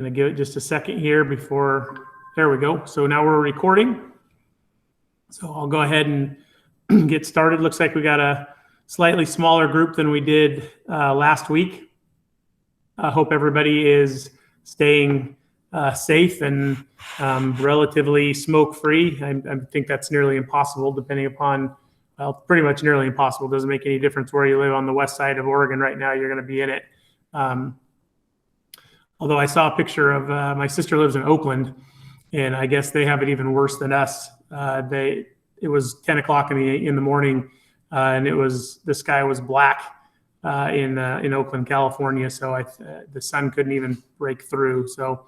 going to give it just a second here before, there we go. So now we're recording. So I'll go ahead and get started. Looks like we got a slightly smaller group than we did last week. I hope everybody is staying safe and relatively smoke-free. I think that's nearly impossible depending upon, well, pretty much nearly impossible. Doesn't make any difference where you live on the west side of Oregon right now, you're going to be in it. Although I saw a picture of my sister lives in Oakland, and I guess they have it even worse than us. It was 10 o'clock in the morning, and the sky was black in Oakland, California. So the sun couldn't even break through. So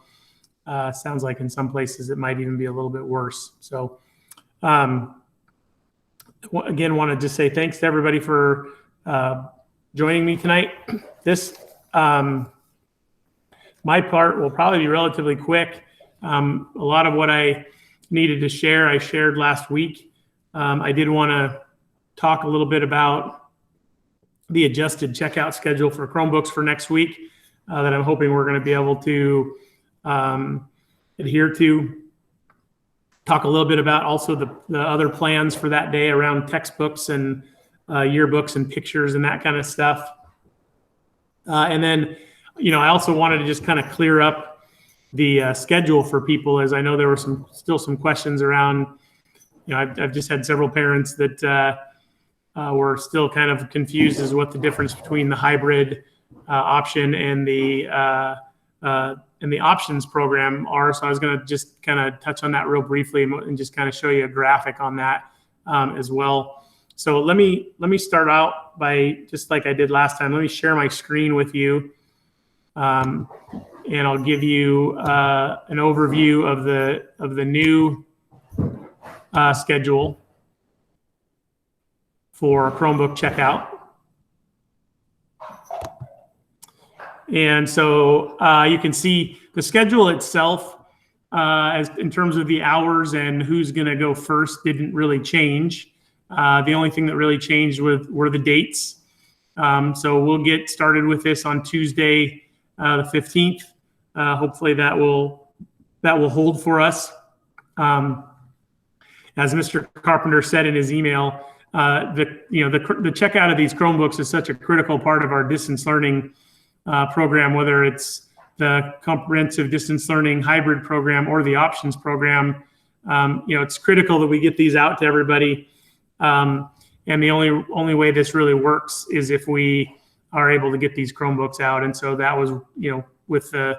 sounds like in some places it might even be a little bit worse. So again, wanted to say thanks to everybody for joining me tonight. This my part will probably be relatively quick. A lot of what I needed to share, I shared last week. I did want to talk a little bit about the adjusted checkout schedule for Chromebooks for next week that I'm hoping we're going to be able to adhere to. Talk a little bit about also the other plans for that day around textbooks and yearbooks and pictures and that kind of stuff. And then, I also wanted to just kind of clear up the schedule for people, as I know there were still some questions around. I've just had several parents that were still kind of confused as what the difference between the hybrid option and the options program are. So I was going to just kind of touch on that real briefly and just kind of show you a graphic on that as well. So let me start out by, just like I did last time, let me share my screen with you. And I'll give you an overview of the new schedule for Chromebook checkout. And so you can see the schedule itself, as in terms of the hours and who's going to go first, didn't really change. The only thing that really changed were the dates. So we'll get started with this on Tuesday, the 15th. Hopefully that will hold for us. As Mr. Carpenter said in his email, the checkout of these Chromebooks is such a critical part of our distance learning program, whether it's the comprehensive distance learning hybrid program or the options program. It's critical that we get these out to everybody. And the only way this really works is if we are able to get these Chromebooks out. And so that was, with the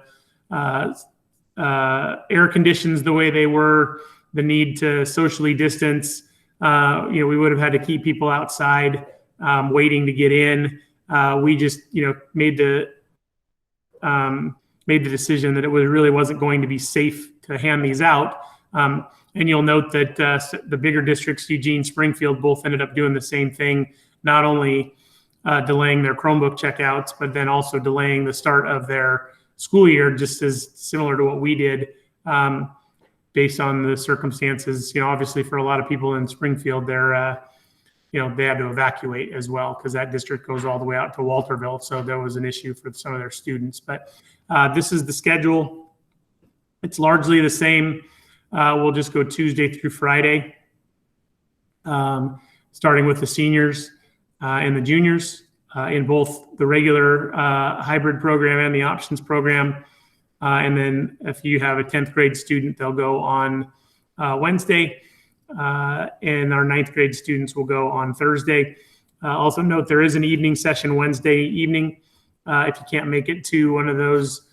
air conditions the way they were, the need to socially distance, we would have had to keep people outside waiting to get in. We just, made the decision that it really wasn't going to be safe to hand these out. And you'll note that the bigger districts, Eugene, Springfield, both ended up doing the same thing, not only delaying their Chromebook checkouts, but then also delaying the start of their school year, just as similar to what we did, based on the circumstances. Obviously for a lot of people in Springfield, they had to evacuate as well, because that district goes all the way out to Walterville. So there was an issue for some of their students. But this is the schedule. It's largely the same. We'll just go Tuesday through Friday, starting with the seniors and the juniors in both the regular hybrid program and the options program. And then if you have a 10th grade student, they'll go on Wednesday, and our 9th grade students will go on Thursday. Also note there is an evening session Wednesday evening if you can't make it to one of those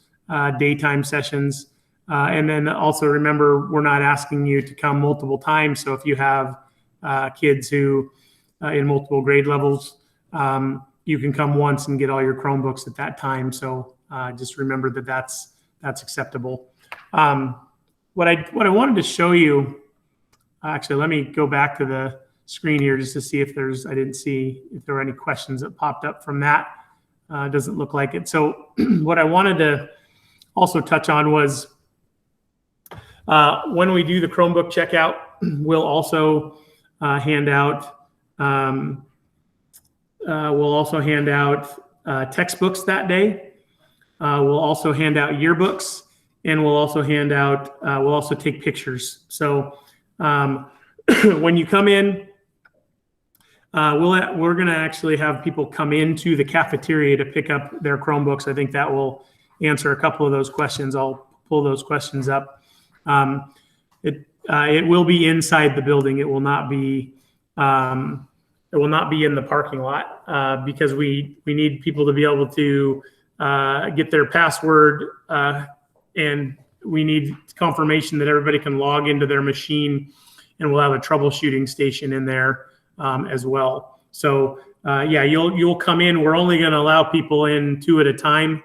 daytime sessions. And then also remember, we're not asking you to come multiple times. So if you have kids who in multiple grade levels, you can come once and get all your Chromebooks at that time. So just remember that that's acceptable. What I wanted to show you, actually, let me go back to the screen here just to see if I didn't see if there were any questions that popped up from that. It doesn't look like it. So what I wanted to also touch on was when we do the Chromebook checkout, we'll also hand out textbooks that day. We'll also hand out yearbooks, and we'll also hand out, we'll also take pictures. So when you come in, we're going to actually have people come into the cafeteria to pick up their Chromebooks. I think that will answer a couple of those questions. I'll pull those questions up. It will be inside the building. It will not be in the parking lot because we need people to be able to get their password, and we need confirmation that everybody can log into their machine, and we'll have a troubleshooting station in there as well. So yeah, you'll come in. We're only going to allow people in 2 at a time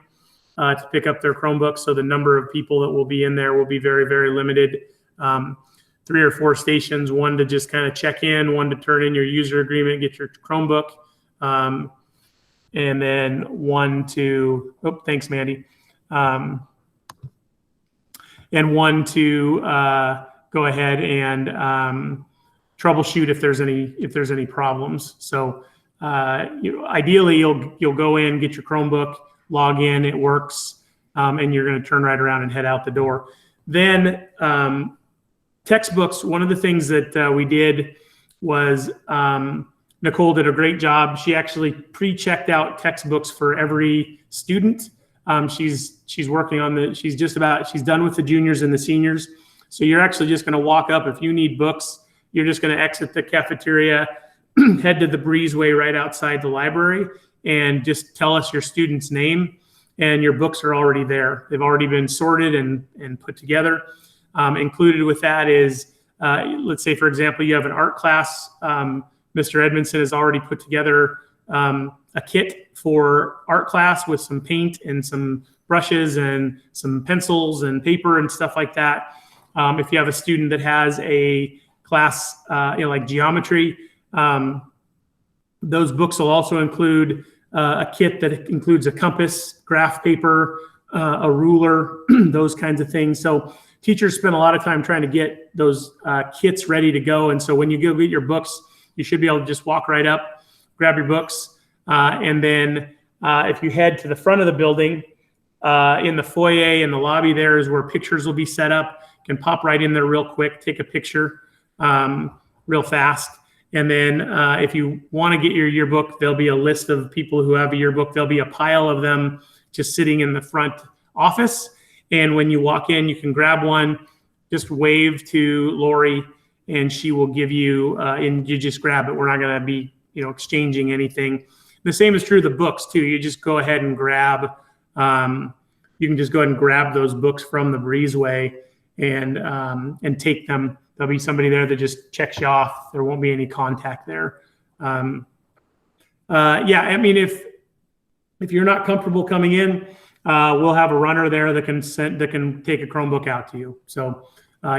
to pick up their Chromebooks. So the number of people that will be in there will be very, very limited. 3 or 4 stations, 1 to just kind of check in, 1 to turn in your user agreement, get your Chromebook, and then 1 to, oh, thanks, Mandy. And 1 to go ahead and troubleshoot if there's any problems. So ideally, you'll go in, get your Chromebook, log in, it works, and you're going to turn right around and head out the door. Then textbooks. One of the things that we did was Nicole did a great job. She actually pre-checked out textbooks for every student. She's working on she's done with the juniors and the seniors. So you're actually just going to walk up. If you need books, you're just going to exit the cafeteria, head to the breezeway right outside the library, and just tell us your student's name, and your books are already there. They've already been sorted and put together. Included with that is, let's say, for example, you have an art class. Mr. Edmondson has already put together a kit for art class with some paint and some brushes and some pencils and paper and stuff like that. If you have a student that has a class, like geometry, those books will also include a kit that includes a compass, graph paper, a ruler, those kinds of things. So teachers spend a lot of time trying to get those kits ready to go. And so when you go get your books, you should be able to just walk right up, grab your books, and then if you head to the front of the building, in the foyer, in the lobby, there is where pictures will be set up. You can pop right in there real quick, take a picture real fast. And then if you want to get your yearbook, there'll be a list of people who have a yearbook. There'll be a pile of them just sitting in the front office. And when you walk in, you can grab one, just wave to Lori, and she will give you, and you just grab it. We're not going to be, exchanging anything. The same is true of the books too. You just go ahead and grab, you can just go ahead and grab those books from the breezeway and take them. There'll be somebody there that just checks you off. There won't be any contact there. Yeah, I mean, if you're not comfortable coming in, we'll have a runner there that can take a Chromebook out to you. So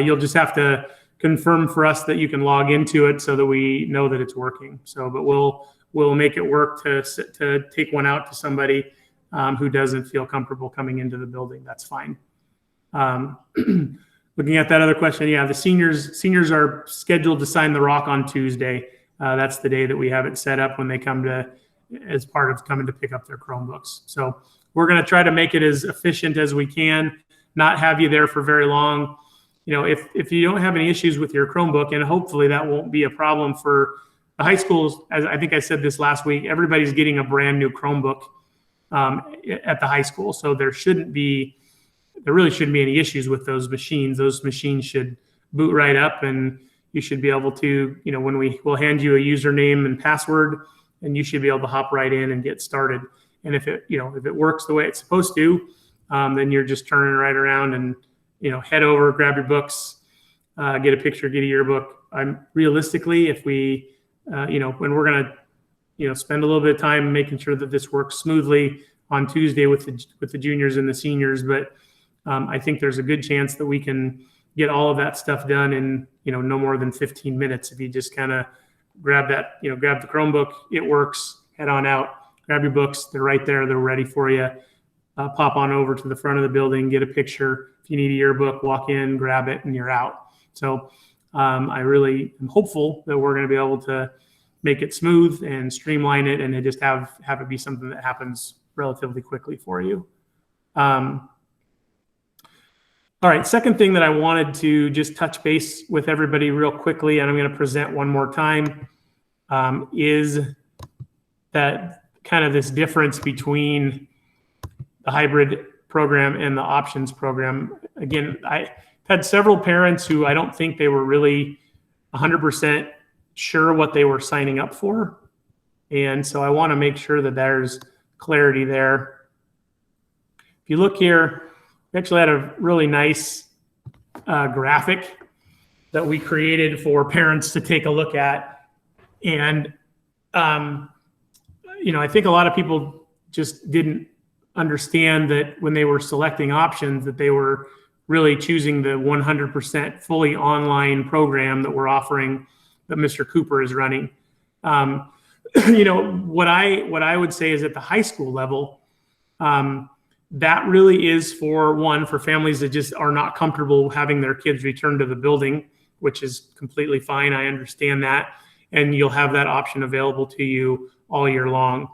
you'll just have to confirm for us that you can log into it so that we know that it's working. So, but we'll make it work to take one out to somebody who doesn't feel comfortable coming into the building. That's fine. Looking at that other question, yeah, the seniors are scheduled to sign the rock on Tuesday. That's the day that we have it set up when they come as part of coming to pick up their Chromebooks. So we're going to try to make it as efficient as we can, not have you there for very long. If you don't have any issues with your Chromebook, and hopefully that won't be a problem for the high schools, as I think I said this last week, everybody's getting a brand new Chromebook at the high school. So there really shouldn't be any issues with those machines. Those machines should boot right up, and you should be able to, when we'll hand you a username and password, and you should be able to hop right in and get started. And if it works the way it's supposed to, then you're just turning right around and, head over, grab your books, get a picture, get a yearbook. Realistically, if we, when we're going to, spend a little bit of time making sure that this works smoothly on Tuesday with the juniors and the seniors, but I think there's a good chance that we can get all of that stuff done in, no more than 15 minutes. If you just kind of grab the Chromebook, it works, head on out, grab your books. They're right there. They're ready for you. Pop on over to the front of the building, get a picture. If you need a yearbook, walk in, grab it, and you're out. So I really am hopeful that we're going to be able to make it smooth and streamline it, and then just have it be something that happens relatively quickly for you. All right, second thing that I wanted to just touch base with everybody real quickly, and I'm going to present one more time, is that kind of this difference between the hybrid program and the options program. Again, I had several parents who I don't think they were really 100% sure what they were signing up for. And so I want to make sure that there's clarity there. If you look here, we actually had a really nice graphic that we created for parents to take a look at. And, you know, I think a lot of people just didn't understand that when they were selecting options that they were really choosing the 100% fully online program that we're offering, that Mr. Cooper is running. You know, what I would say is at the high school level, that really is for families that just are not comfortable having their kids return to the building, which is completely fine. I understand that. And you'll have that option available to you all year long.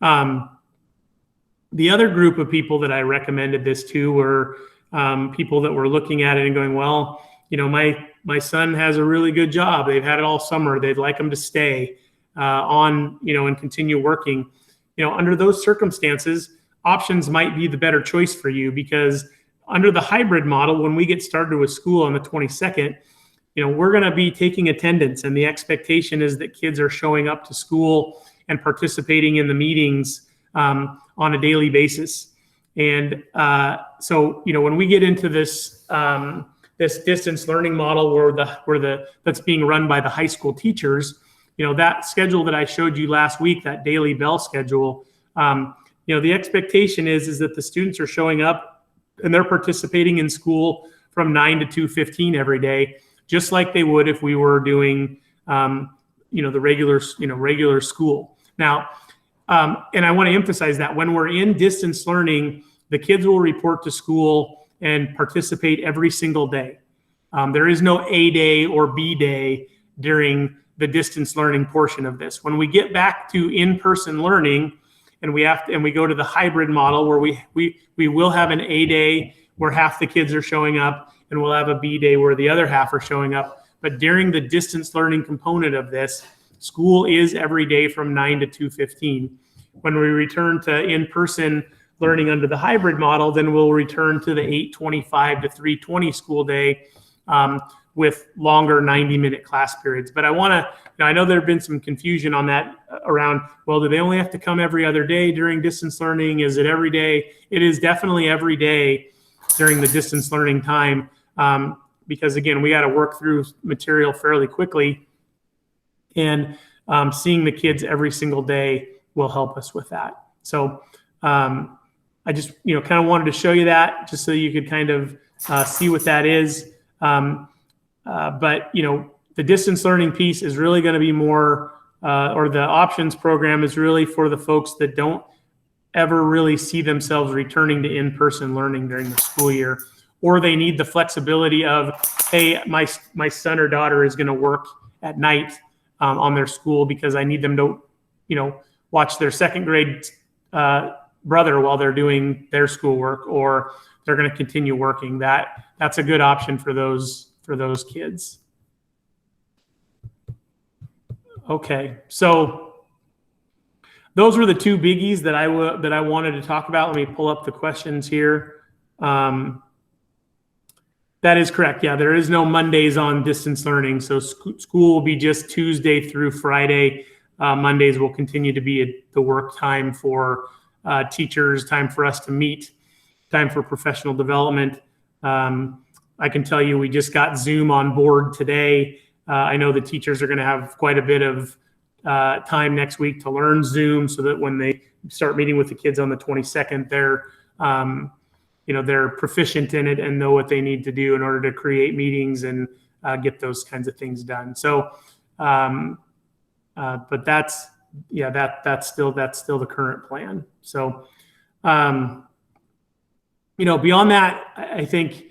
The other group of people that I recommended this to were people that were looking at it and going, well, you know, my son has a really good job. They've had it all summer. They'd like him to stay on, you know, and continue working. You know, under those circumstances, options might be the better choice for you, because under the hybrid model, when we get started with school on the 22nd, you know, we're going to be taking attendance, and the expectation is that kids are showing up to school and participating in the meetings on a daily basis. And so, you know, when we get into this this distance learning model that's being run by the high school teachers, you know, that schedule that I showed you last week, that daily bell schedule, you know, the expectation is that the students are showing up and they're participating in school from 9 to 2:15 every day, just like they would if we were doing, you know, the regular school. Now, and I want to emphasize that when we're in distance learning, the kids will report to school and participate every single day. There is no A day or B day during the distance learning portion of this. When we get back to in-person learning, and we go to the hybrid model where we will have an A day where half the kids are showing up, and we'll have a B day where the other half are showing up. But during the distance learning component of this, school is every day from 9 to 2:15. When we return to in-person learning under the hybrid model, then we'll return to the 8:25 to 3:20 school day with longer 90-minute class periods. But I know there have been some confusion on that around, well, do they only have to come every other day during distance learning? Is it every day? It is definitely every day during the distance learning time, because again, we got to work through material fairly quickly, and seeing the kids every single day will help us with that. So I just, you know, kind of wanted to show you that just so you could kind of see what that is. But, you know, the distance learning piece is really going to be more, or the options program is really for the folks that don't ever really see themselves returning to in-person learning during the school year, or they need the flexibility of, hey, my son or daughter is going to work at night on their school because I need them to, you know, watch their second grade brother while they're doing their schoolwork, or they're going to continue working. That's a good option for those kids. Okay, so those were the two biggies that I wanted to talk about. Let me pull up the questions here. That is correct. Yeah, there is no Mondays on distance learning. So school will be just Tuesday through Friday. Mondays will continue to be the work time for teachers, time for us to meet, time for professional development. I can tell you we just got Zoom on board today. I know the teachers are going to have quite a bit of time next week to learn Zoom, so that when they start meeting with the kids on the 22nd, they're proficient in it and know what they need to do in order to create meetings and get those kinds of things done. So, but that's still the current plan. So, beyond that, I think,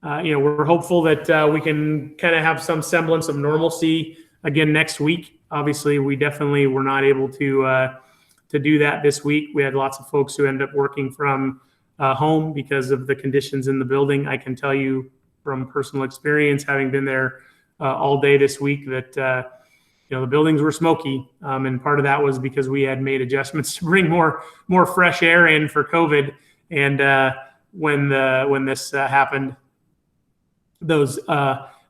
we're hopeful that we can kind of have some semblance of normalcy again next week. Obviously, we definitely were not able to do that this week. We had lots of folks who ended up working from home because of the conditions in the building. I can tell you from personal experience, having been there all day this week, that the buildings were smoky, and part of that was because we had made adjustments to bring more fresh air in for COVID. And when this happened, those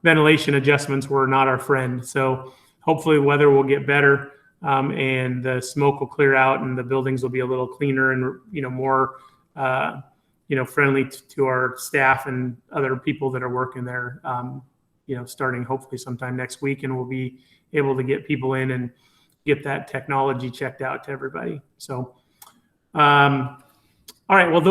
ventilation adjustments were not our friend. So hopefully the weather will get better, and the smoke will clear out, and the buildings will be a little cleaner and more friendly to our staff and other people that are working there. Starting hopefully sometime next week, and we'll be able to get people in and get that technology checked out to everybody. So, all right. Well,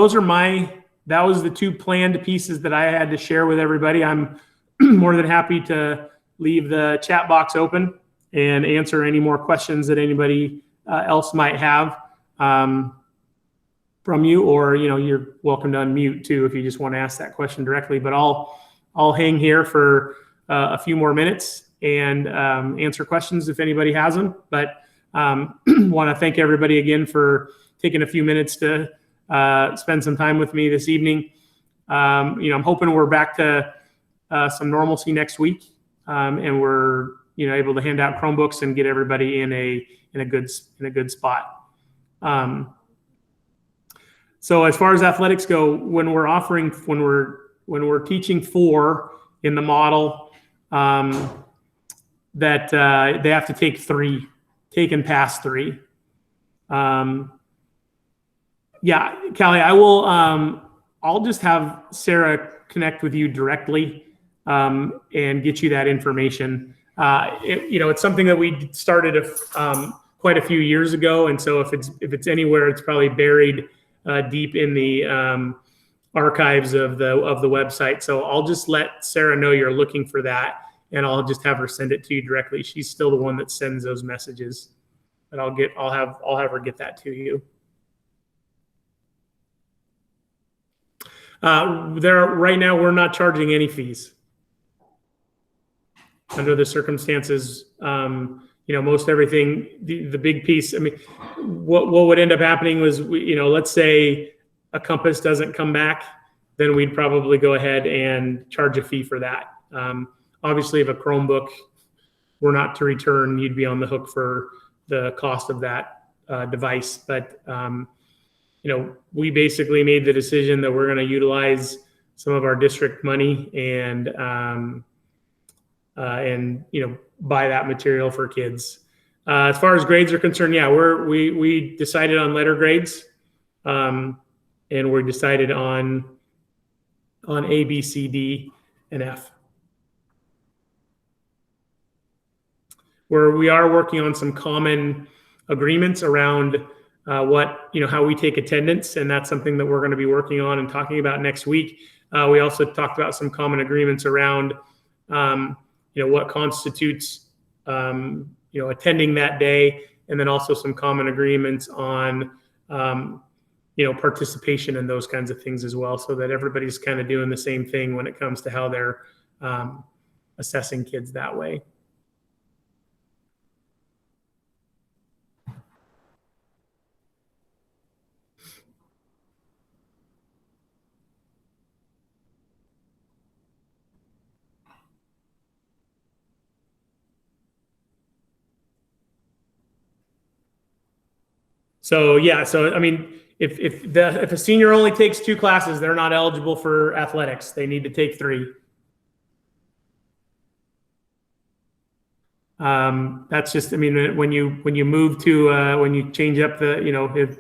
that was the two planned pieces that I had to share with everybody. I'm more than happy to leave the chat box open and answer any more questions that anybody else might have from you, or you're welcome to unmute too if you just want to ask that question directly. But I'll hang here for a few more minutes and answer questions if anybody has them. But want to thank everybody again for taking a few minutes to spend some time with me this evening. I'm hoping we're back to some normalcy next week, and we're able to hand out Chromebooks and get everybody in a good spot. So as far as athletics go, when we're teaching 4 in the model, that they have to take and pass 3. Yeah, Callie, I'll just have Sarah connect with you directly and get you that information. It's something that we started quite a few years ago, and so if it's anywhere, it's probably buried deep in the archives of the website. So I'll just let Sarah know you're looking for that, and I'll just have her send it to you directly. She's still the one that sends those messages, but I'll have her get that to you. Right now, we're not charging any fees under the circumstances. Most everything, the big piece. I mean, what would end up happening was, let's say a compass doesn't come back, then we'd probably go ahead and charge a fee for that. Obviously, if a Chromebook were not to return, you'd be on the hook for the cost of that device. But we basically made the decision that we're going to utilize some of our district money and buy that material for kids. As far as grades are concerned, yeah, we decided on letter grades, and we decided on A, B, C, D, and F. Where we are working on some common agreements around how we take attendance, and that's something that we're going to be working on and talking about next week. We also talked about some common agreements around what constitutes attending that day, and then also some common agreements on participation and those kinds of things as well, so that everybody's kind of doing the same thing when it comes to how they're assessing kids that way. So yeah, I mean, if a senior only takes 2 classes, they're not eligible for athletics. They need to take 3. That's just, I mean, when you move to when you change up the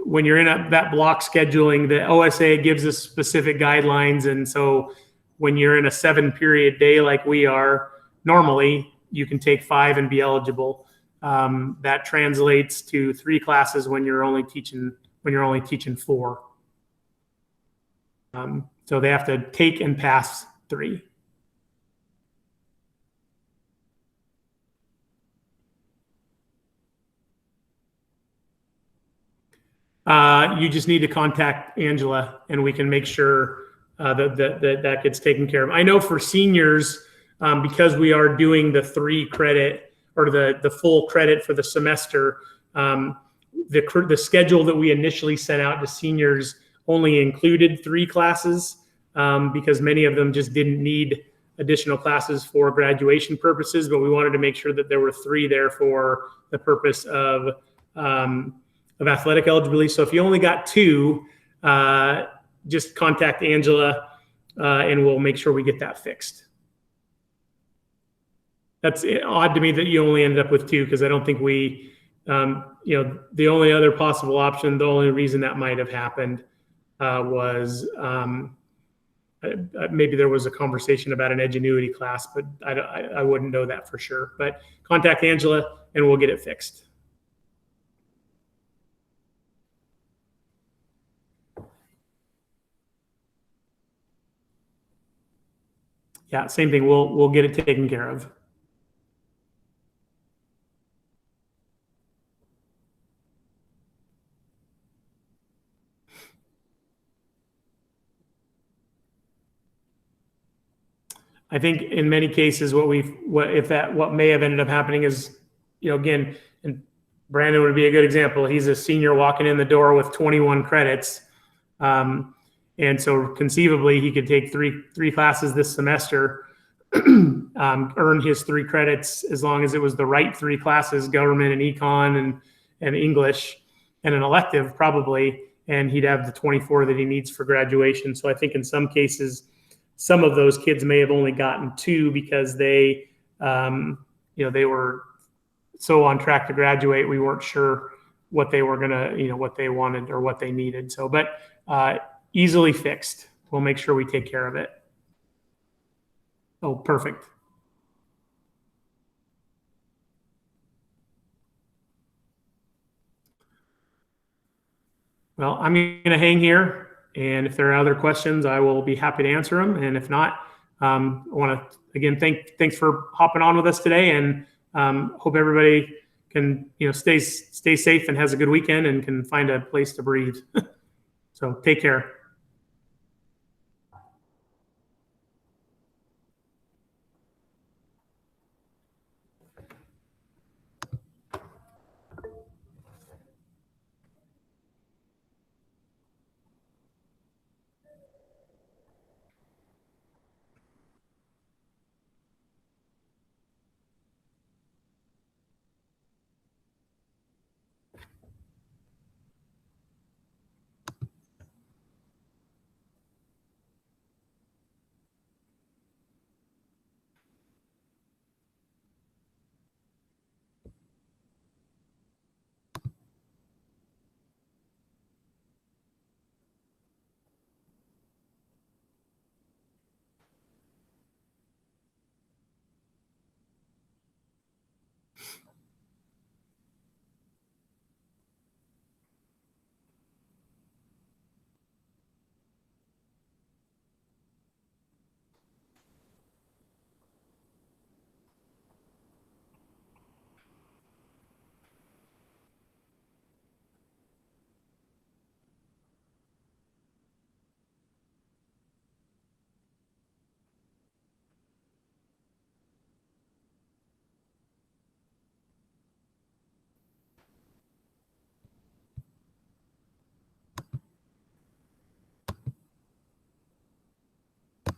when you're in that block scheduling, the OSA gives us specific guidelines, and so when you're in a 7-period day like we are normally, you can take 5 and be eligible. That translates to 3 classes when you're only teaching 4. So they have to take and pass 3. You just need to contact Angela, and we can make sure that gets taken care of. I know for seniors, because we are doing the 3 credit or the full credit for the semester, the schedule that we initially sent out to seniors only included 3 classes because many of them just didn't need additional classes for graduation purposes, but we wanted to make sure that there were 3 there for the purpose of athletic eligibility. So if you only got 2, just contact Angela and we'll make sure we get that fixed. That's odd to me that you only ended up with 2, because I don't think we, the only other possible option, the only reason that might have happened was maybe there was a conversation about an Edgenuity class, but I wouldn't know that for sure. But contact Angela and we'll get it fixed. Yeah, same thing. We'll get it taken care of. I think in many cases, what may have ended up happening is, again, and Brandon would be a good example. He's a senior walking in the door with 21 credits. And so conceivably he could take three classes this semester, earn his 3 credits as long as it was the right 3 classes, government and econ and English, and an elective probably, and he'd have the 24 that he needs for graduation. So I think in some cases, some of those kids may have only gotten 2 because they were so on track to graduate. We weren't sure what they were gonna, what they wanted or what they needed. So, but easily fixed. We'll make sure we take care of it. Oh, perfect. Well, I'm going to hang here. And if there are other questions, I will be happy to answer them. And if not, I want to, again, thanks for hopping on with us today, and hope everybody can, stay safe and has a good weekend and can find a place to breathe. So take care.